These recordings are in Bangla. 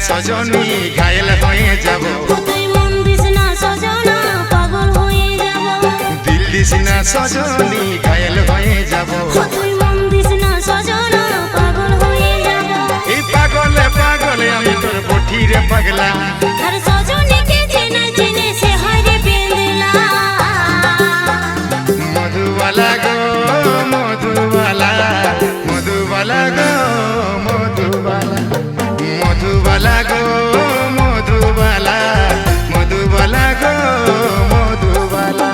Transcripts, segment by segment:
সজনী ঘায়েল হয়ে যাব, তুই মন দিস না সজনা পাগল হয়ে যাব। দিল দিস না সজনী ঘায়েল হয়ে যাব, তুই মন দিস না সজনা পাগল হয়ে যাব। এই পাগলে পাগলে আমি তোর বঠিরে পাগলা, আর সজনীকে চেনে চেনে সে হারে পেঁদলা। মধুবালা গো মধুবালা, মধুবালা গো মধুবালা, মধুবালা গো মধুবালা, মধুবালা গো মধুবালা।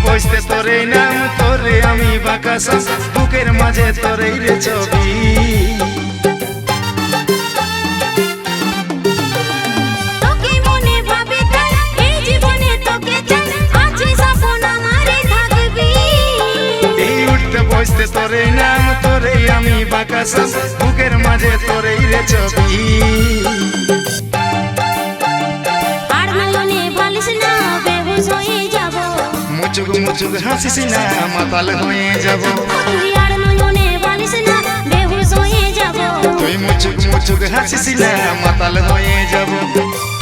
বসতে তোরে নাম তোরে আমি বাকাসা, বুকের মাঝে তোরে রে ছবি। তোকে মনে ভাবে তাই এই জীবনে তোকে চাই, আছে স্বপ্ন আমারে থাকবি। এই উঠতে বসতে তোরে নাম তোরে আমি বাকাসা, বুকের মাঝে তোরে রে ছবি। আর নয়নে বালিশ না বেহুশ হয়ে যাব, মুচুক মুচুক হাসিস না মাতাল হয়ে যাব, তুই আর নয়নে বালিশ না বেহুশ হয়ে যাব। তুই মুচুক মুচুক হাসিস না মাতাল হয়ে যাব,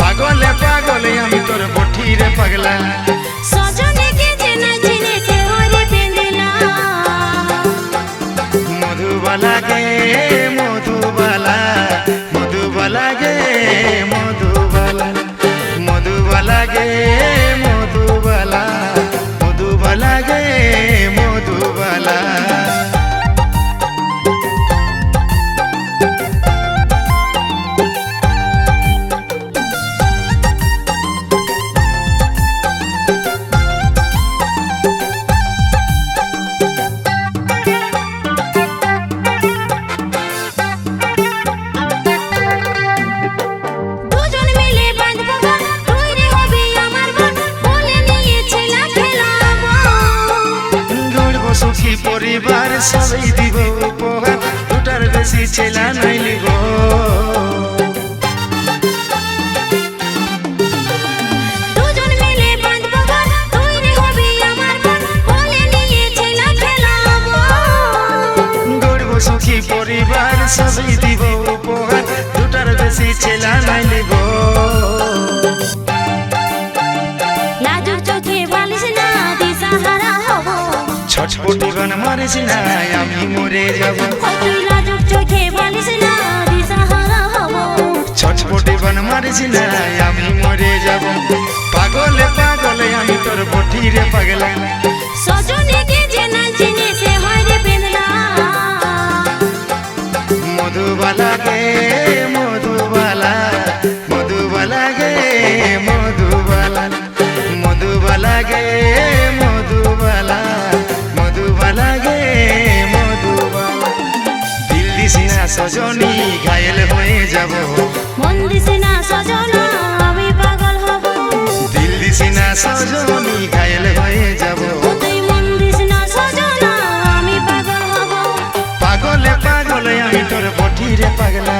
পাগলে পাগলে আমি তোর বঠিরে পাগলা। সজনীকে চেনে চেনে সে হারে পেঁদলা। মধুবালা গে মধুবালা, মধুবালা গে মধুবালা, মধুবালা গে মধুবালা, মধুবালা গে মধুবালা। দুজন মিলে বাঁধবো গান, তুই রে হবি আমার বোন, বলে নিয়েছিলাম খেলাবো। গড়ব সুখী পরিবার সবাই দিব উপহার, দুটার বেশি ছেলা নাই লিব। দুজন মিলে বাঁধবো গান, তুই রে হবি আমার বোন, বলে নিয়েছিলাম খেলাবো। গড়ব সুখী পরিবার সবাই দিব উপহার, দুটার বেশি ছেলা নাই লিব। লাজুক চোখে বালিশ না দিশাহারা হব, ছটপটি গান মারিস না আমি মরে যাব, তুই লাজুক চোখে বালিশ না দিশাহারা হব। ছটপটি গান মারিস না আমি মরে যাব, পাগলে পাগলে আমি তোর বঠিরে পাগলা। সজনীকে চেনা চেনে সে হারে পেঁদলা। মধুবালা গে মধুবালা, মধুবালা গে মধুবালা, মধুবালা গে মধুবালা, মধুবালা গে মধুবালা। দিল দিস না সজনী ঘায়েল হয়ে যাব, মন দিস না সজনা আমি পাগল হব। দিল দিস না সজনী ঘায়েল হয়ে যাব, তুই মন দিস না সজনা আমি পাগল হব। পাগলে পাগলে আমি তোর বঠিরে পাগলা।